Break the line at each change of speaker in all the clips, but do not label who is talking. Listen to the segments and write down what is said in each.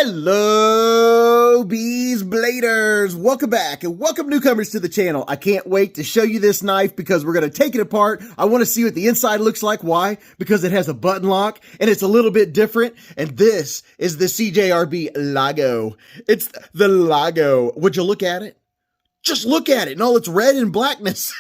Hello, Beez Bladers. Welcome back and welcome newcomers to the channel. I can't wait to show you this knife because we're going to take it apart. I want to see what the inside looks like. Why? Because it has a button lock and it's a little bit different. And this is the Cjrb Lago. It's the Lago. Would you look at it? Just look at it and all its red and blackness.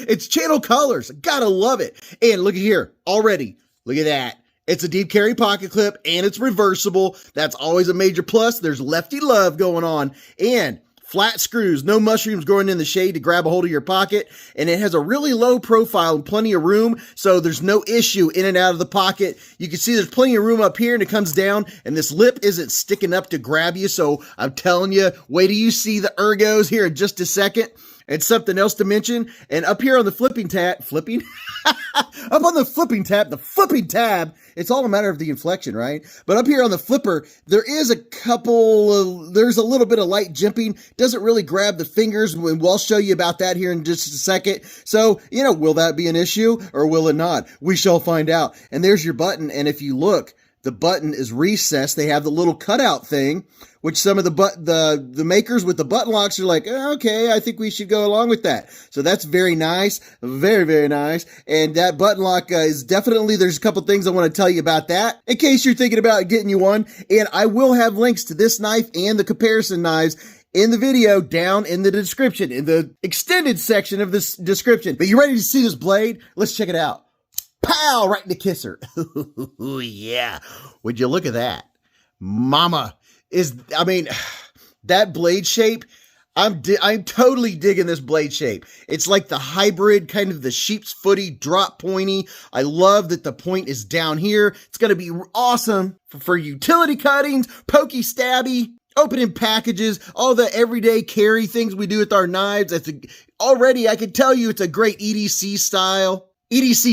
It's channel colors. Gotta love it. And look at here already. Look at that. It's a deep carry pocket clip and it's reversible. That's always a major plus. There's lefty love going on and flat screws, no mushrooms growing in the shade to grab a hold of your pocket. And it has a really low profile and plenty of room. So there's no issue in and out of the pocket. You can see there's plenty of room up here and it comes down and this lip isn't sticking up to grab you. So I'm telling you, wait till you see the ergos here in just a second. And something else to mention, and up here on the flipping tab, up on the flipping tab, it's all a matter of the inflection, right? But up here on the flipper, there's a little bit of light jimping, doesn't really grab the fingers, and we'll show you about that here in just a second. So, will that be an issue, or will it not? We shall find out. And there's your button, and if you look, the button is recessed. They have the little cutout thing, which some of the makers with the button locks are like, okay, I think we should go along with that. So that's very nice, very, very nice. And that button lock is definitely, there's a couple things I want to tell you about that in case you're thinking about getting you one. And I will have links to this knife and the comparison knives in the video down in the description, in the extended section of this description. But you ready to see this blade? Let's check it out. Pow! Right in the kisser. Ooh, yeah. Would you look at that? Mama. That blade shape, I'm totally digging this blade shape. It's like the hybrid, kind of the sheep's footy, drop pointy. I love that the point is down here. It's going to be awesome for utility cuttings, pokey stabby, opening packages, all the everyday carry things we do with our knives. Already, I can tell you it's a great EDC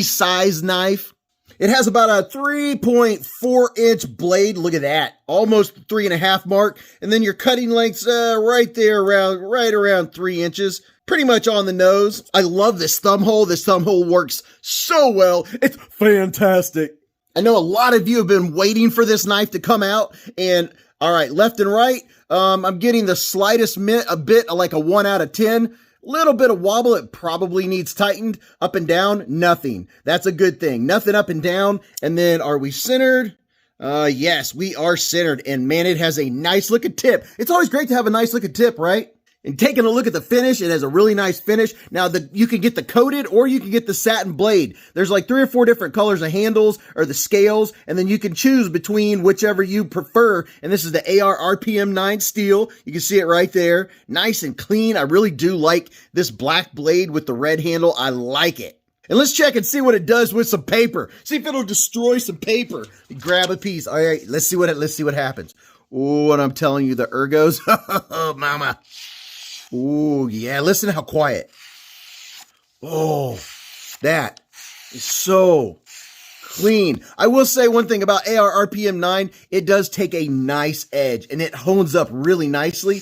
size knife. It has about a 3.4 inch blade. Look at that. Almost 3.5 mark. And then your cutting length's right around 3 inches. Pretty much on the nose. I love this thumb hole. This thumb hole works so well. It's fantastic. I know a lot of you have been waiting for this knife to come out. And all right, left and right, I'm getting the slightest a bit like a 1 out of 10. Little bit of wobble, it probably needs tightened. Up and down, nothing. That's a good thing. Nothing up and down. And then are we centered? Yes, we are centered. And man, it has a nice looking tip. It's always great to have a nice looking tip, right? And taking a look at the finish, it has a really nice finish. Now, you can get the coated or you can get the satin blade. There's like 3 or 4 different colors of handles or the scales, and then you can choose between whichever you prefer. And this is the AR RPM 9 steel. You can see it right there. Nice and clean. I really do like this black blade with the red handle. I like it. And let's check and see what it does with some paper. See if it'll destroy some paper. Grab a piece. All right, let's see what happens. Oh, and I'm telling you, the ergos. Oh, mama. Oh, yeah. Listen to how quiet. Oh, that is so clean. I will say one thing about AR RPM 9. It does take a nice edge and it hones up really nicely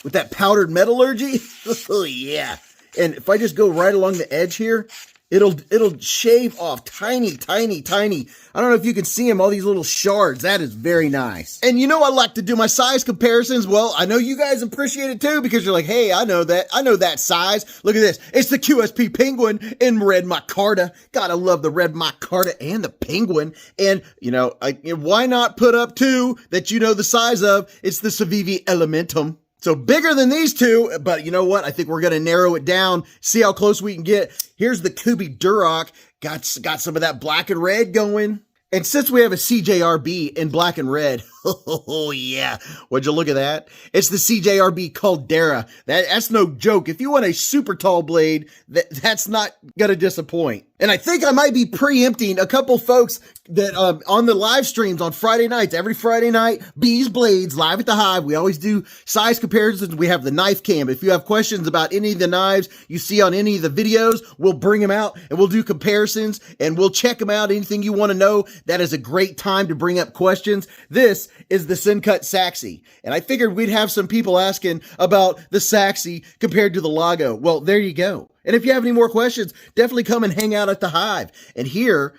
with that powdered metallurgy. Oh, yeah. And if I just go right along the edge here, it'll shave off tiny. I don't know if you can see them, all these little shards. That is very nice. And I like to do my size comparisons. Well, I know you guys appreciate it too because you're like, hey, I know that size. Look at this. It's the QSP Penguin in red micarta. Gotta love the red micarta and the penguin. And, why not put up two that you know the size of? It's the Civivi Elementum. So bigger than these two, but you know what? I think we're going to narrow it down, see how close we can get. Here's the Kubi Duroc. Got some of that black and red going. And since we have a Cjrb in black and red, oh yeah, would you look at that? It's the Cjrb Caldera. That's no joke. If you want a super tall blade, that's not going to disappoint. And I think I might be preempting a couple folks that on the live streams on Friday nights. Every Friday night, Beez Blades live at the Hive. We always do size comparisons. We have the knife cam. If you have questions about any of the knives you see on any of the videos, we'll bring them out and we'll do comparisons and we'll check them out. Anything you want to know, that is a great time to bring up questions. This is the Sencut Saxi. And I figured we'd have some people asking about the Saxi compared to the Lago. Well, there you go. And if you have any more questions, definitely come and hang out at the Hive. And here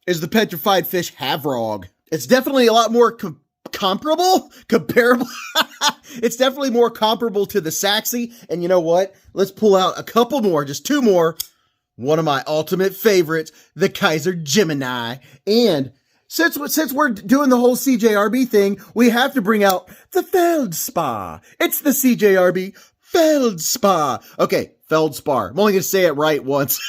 is the petrified fish Havrog. It's definitely a lot more comparable. It's definitely more comparable to the Saxy. And you know what? Let's pull out a couple more, just two more. One of my ultimate favorites, the KIZER Gemini. And since we're doing the whole CJRB thing, we have to bring out the Feldspar. It's the CJRB Feldspar. Okay, Feldspar. I'm only going to say it right once.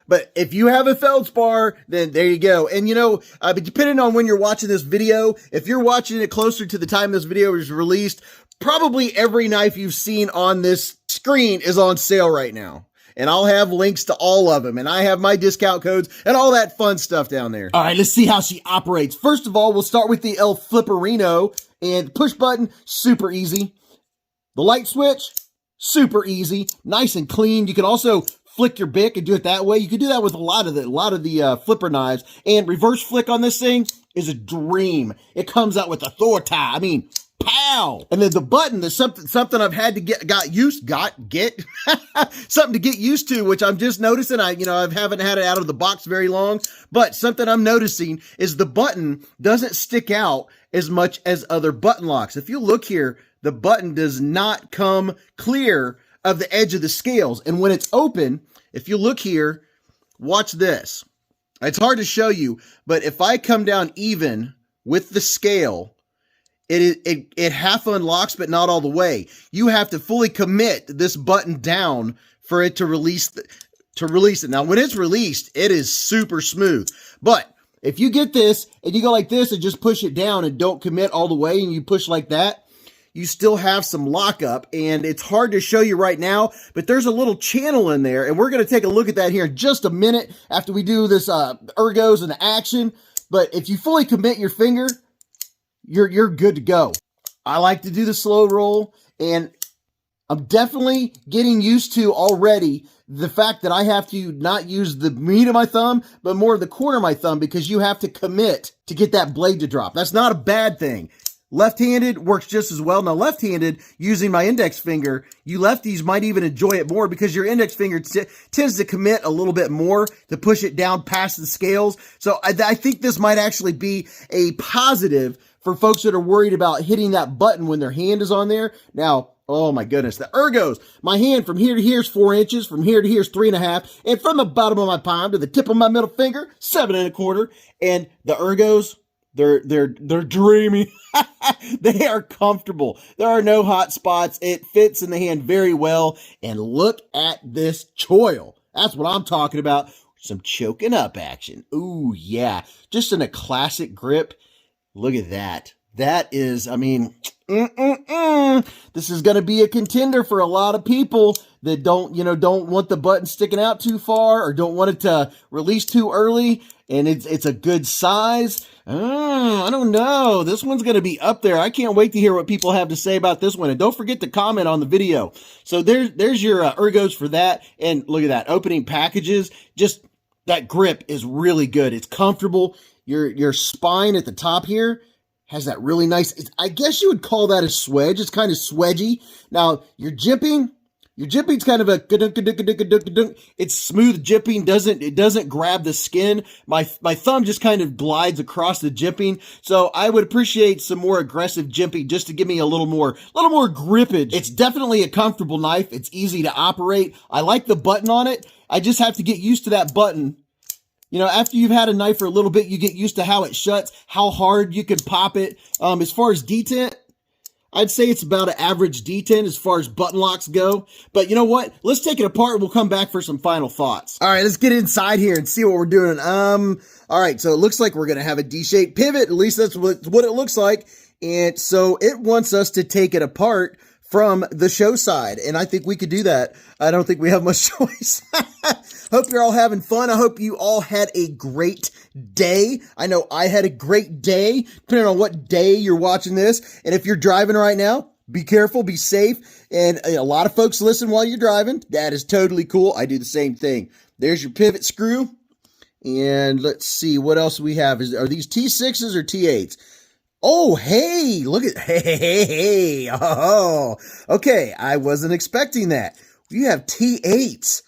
But if you have a Feldspar, then there you go. And you know, but depending on when you're watching this video, if you're watching it closer to the time this video is released, probably every knife you've seen on this screen is on sale right now. And I'll have links to all of them. And I have my discount codes and all that fun stuff down there. All right, let's see how she operates. First of all, we'll start with the El Flipperino. And push button, super easy. The light switch, super easy. Nice and clean. You can also flick your Bic and do it that way. You can do that with a lot of the flipper knives. And reverse flick on this thing is a dream. It comes out with authority. I mean, pow! And then the button is something I've had to something to get used to, which I'm just noticing. I haven't had it out of the box very long, but something I'm noticing is the button doesn't stick out as much as other button locks. If you look here, the button does not come clear of the edge of the scales. And when it's open, if you look here, watch this. It's hard to show you, but if I come down even with the scale, it half unlocks, but not all the way. You have to fully commit this button down for it to release it. Now, when it's released, it is super smooth. But if you get this and you go like this and just push it down and don't commit all the way and you push like that, you still have some lockup, and it's hard to show you right now, but there's a little channel in there, and we're going to take a look at that here in just a minute after we do this ergos and action. But if you fully commit your finger, you're good to go. I like to do the slow roll, and I'm definitely getting used to already the fact that I have to not use the meat of my thumb, but more of the corner of my thumb, because you have to commit to get that blade to drop. That's not a bad thing. Left-handed works just as well. Now, left-handed, using my index finger, you lefties might even enjoy it more because your index finger tends to commit a little bit more to push it down past the scales. So I think this might actually be a positive for folks that are worried about hitting that button when their hand is on there. Now, oh my goodness, the ergos. My hand from here to here is 4 inches, from here to here is 3.5, and from the bottom of my palm to the tip of my middle finger, 7.25. And the ergos, they're dreamy. They are comfortable. There are no hot spots. It fits in the hand very well. And look at this choil. That's what I'm talking about. Some choking up action. Ooh, yeah. Just in a classic grip. Look at that. That is, I mean, this is going to be a contender for a lot of people that don't want the button sticking out too far or don't want it to release too early. And it's a good size. I don't know. This one's going to be up there. I can't wait to hear what people have to say about this one. And don't forget to comment on the video. So there's your ergos for that. And look at that. Opening packages. Just that grip is really good. It's comfortable. Your spine at the top here has that really nice, I guess you would call that a swedge. It's kind of swedgy. Now, your jipping's kind of a, it's smooth jipping. It doesn't grab the skin. My thumb just kind of glides across the jipping. So I would appreciate some more aggressive jipping just to give me a little more grippage. It's definitely a comfortable knife. It's easy to operate. I like the button on it. I just have to get used to that button. You know, after you've had a knife for a little bit, you get used to how it shuts, how hard you can pop it. As far as detent, I'd say it's about an average detent as far as button locks go. But you know what? Let's take it apart and we'll come back for some final thoughts. All right, let's get inside here and see what we're doing. All right, so it looks like we're going to have a D-shaped pivot. At least that's what it looks like. And so it wants us to take it apart from the show side, and I think we could do that. I don't think we have much choice. Hope you're all having fun. I hope you all had a great day. I know I had a great day, depending on what day you're watching this. And if you're driving right now, be careful, be safe. And a lot of folks listen while you're driving. That is totally cool. I do the same thing. There's your pivot screw. And let's see what else we have. Are these T6s or T8s? Oh, hey, look at, hey, oh, okay, I wasn't expecting that. You have T8s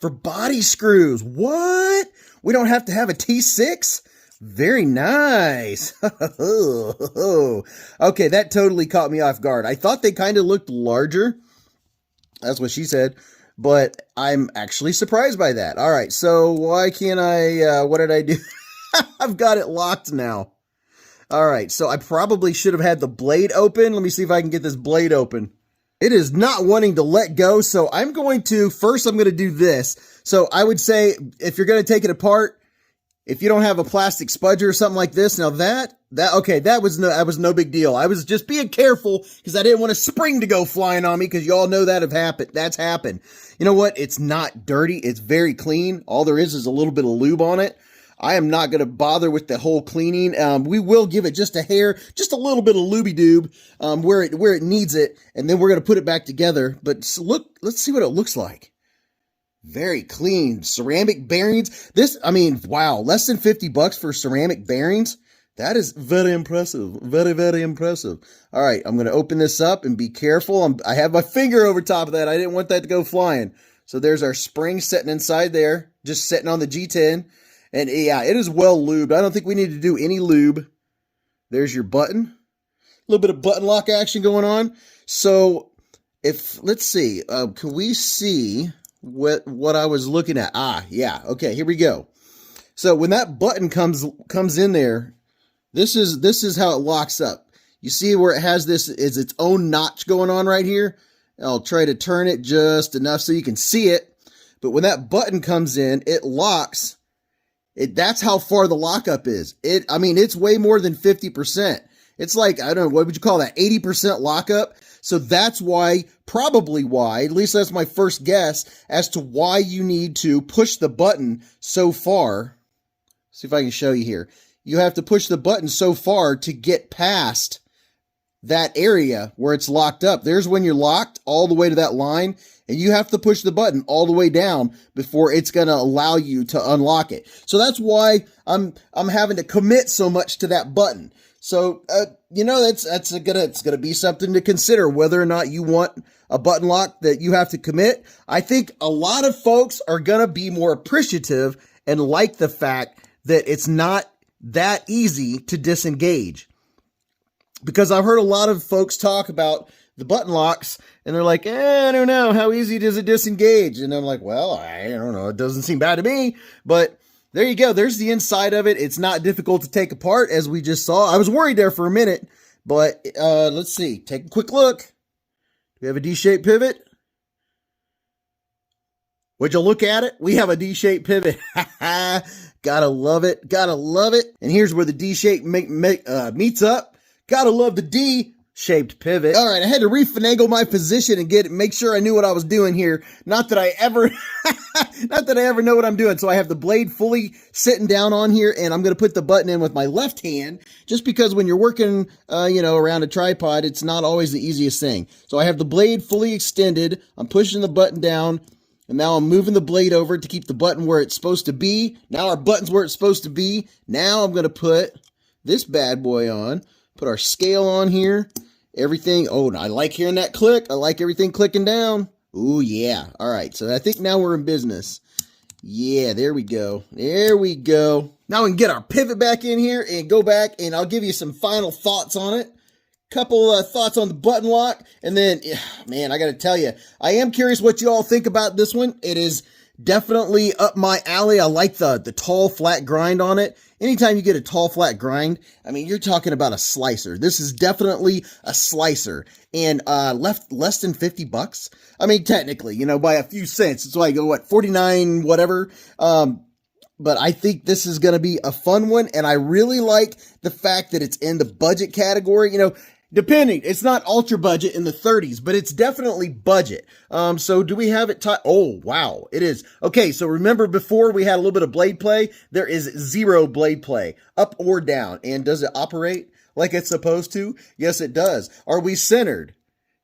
for body screws. What? We don't have to have a T6? Very nice. Okay, that totally caught me off guard. I thought they kind of looked larger. That's what she said. But I'm actually surprised by that. All right, so why can't I, what did I do? I've got it locked now. All right, so I probably should have had the blade open. Let me see if I can get this blade open. It is not wanting to let go, so I'm going to do this. So I would say if you're going to take it apart, if you don't have a plastic spudger or something like this, now that was no big deal. I was just being careful because I didn't want a spring to go flying on me because you all know that's happened. You know what? It's not dirty. It's very clean. All there is a little bit of lube on it. I am not going to bother with the whole cleaning. We will give it just a hair, just a little bit of looby-doob where it needs it, and then we're going to put it back together. But look, let's see what it looks like. Very clean. Ceramic bearings. Wow, less than $50 for ceramic bearings. That is very impressive. Very, very impressive. All right, I'm going to open this up and be careful. I have my finger over top of that. I didn't want that to go flying. So there's our spring sitting inside there, just sitting on the G10. And yeah, it is well lubed. I don't think we need to do any lube. There's your button. A little bit of button lock action going on. So let's see, can we see what I was looking at? Yeah. Okay, here we go. So when that button comes in there, this is how it locks up. You see where it has its own notch going on right here? I'll try to turn it just enough so you can see it. But when that button comes in, it locks. That's how far the lockup is. It's way more than 50%. It's like, I don't know, what would you call that? 80% lockup. So that's probably why, at least that's my first guess as to why you need to push the button so far. See if I can show you here. You have to push the button so far to get past that area where it's locked up. There's when you're locked all the way to that line, and you have to push the button all the way down before it's going to allow you to unlock it. So that's why I'm having to commit so much to that button. So, it's going to be something to consider whether or not you want a button lock that you have to commit. I think a lot of folks are going to be more appreciative and like the fact that it's not that easy to disengage. Because I've heard a lot of folks talk about the button locks and they're like, I don't know, how easy does it disengage? And I'm like, well, I don't know, it doesn't seem bad to me. But there you go, there's the inside of it. It's not difficult to take apart, as we just saw. I was worried there for a minute, but let's see, take a quick look. Do we have a D-shaped pivot? Would you look at it? We have a D-shaped pivot. Gotta love it, gotta love it. And here's where the D-shape meets up. Gotta love the D-shaped pivot. All right, I had to refinagle my position and make sure I knew what I was doing here. Not that I ever know what I'm doing. So I have the blade fully sitting down on here, and I'm going to put the button in with my left hand, just because when you're working, around a tripod, it's not always the easiest thing. So I have the blade fully extended. I'm pushing the button down, and now I'm moving the blade over to keep the button where it's supposed to be. Now our button's where it's supposed to be. Now I'm going to put this bad boy on. Put our scale on here. Everything. Oh, I like hearing that click. I like everything clicking down. Ooh, yeah. All right. So I think now we're in business. Yeah, there we go. There we go. Now we can get our pivot back in here and go back, and I'll give you some final thoughts on it. Couple thoughts on the button lock. And then, man, I got to tell you, I am curious what you all think about this one. It is definitely up my alley. I like the tall, flat grind on it. Anytime you get a tall, flat grind, you're talking about a slicer. This is definitely a slicer. And less than $50. Technically, by a few cents. It's like, 49, whatever. But I think this is going to be a fun one. And I really like the fact that it's in the budget category. Depending, it's not ultra budget in the 30s, but it's definitely budget. So do we have it? Oh, wow, it is. Okay, so remember before we had a little bit of blade play? There is zero blade play, up or down. And does it operate like it's supposed to? Yes, it does. Are we centered?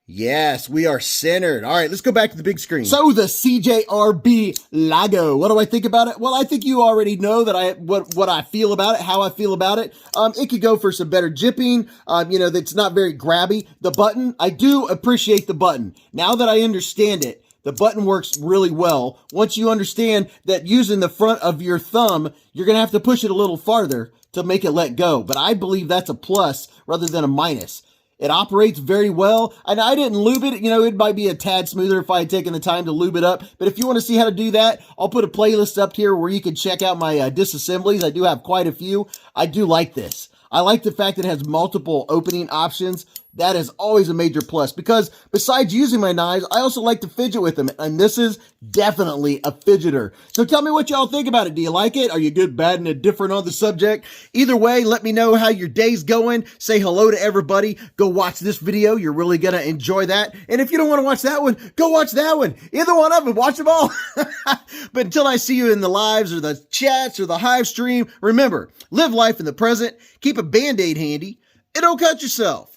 Yes, we are centered. All right, let's go back to the big screen. So the Cjrb Lago. What do I think about it? Well, I think you already know that what I feel about it, how I feel about it. It could go for some better jipping. That's not very grabby. The button, I do appreciate the button. Now that I understand it, The button works really well. Once you understand that using the front of your thumb, you're going to have to push it a little farther to make it let go. But I believe that's a plus rather than a minus. It operates very well, and I didn't lube it. You know, it might be a tad smoother if I had taken the time to lube it up. But if you want to see how to do that, I'll put a playlist up here where you can check out my disassemblies. I do have quite a few. I do like this. I like the fact that it has multiple opening options. That is always a major plus because besides using my knives, I also like to fidget with them. And this is definitely a fidgeter. So tell me what y'all think about it. Do you like it? Are you good, bad, and indifferent on the subject? Either way, let me know how your day's going. Say hello to everybody. Go watch this video. You're really going to enjoy that. And if you don't want to watch that one, go watch that one. Either one of them, watch them all. But until I see you in the lives or the chats or the hive stream, remember, live life in the present. Keep a Band-Aid handy and don't cut yourself.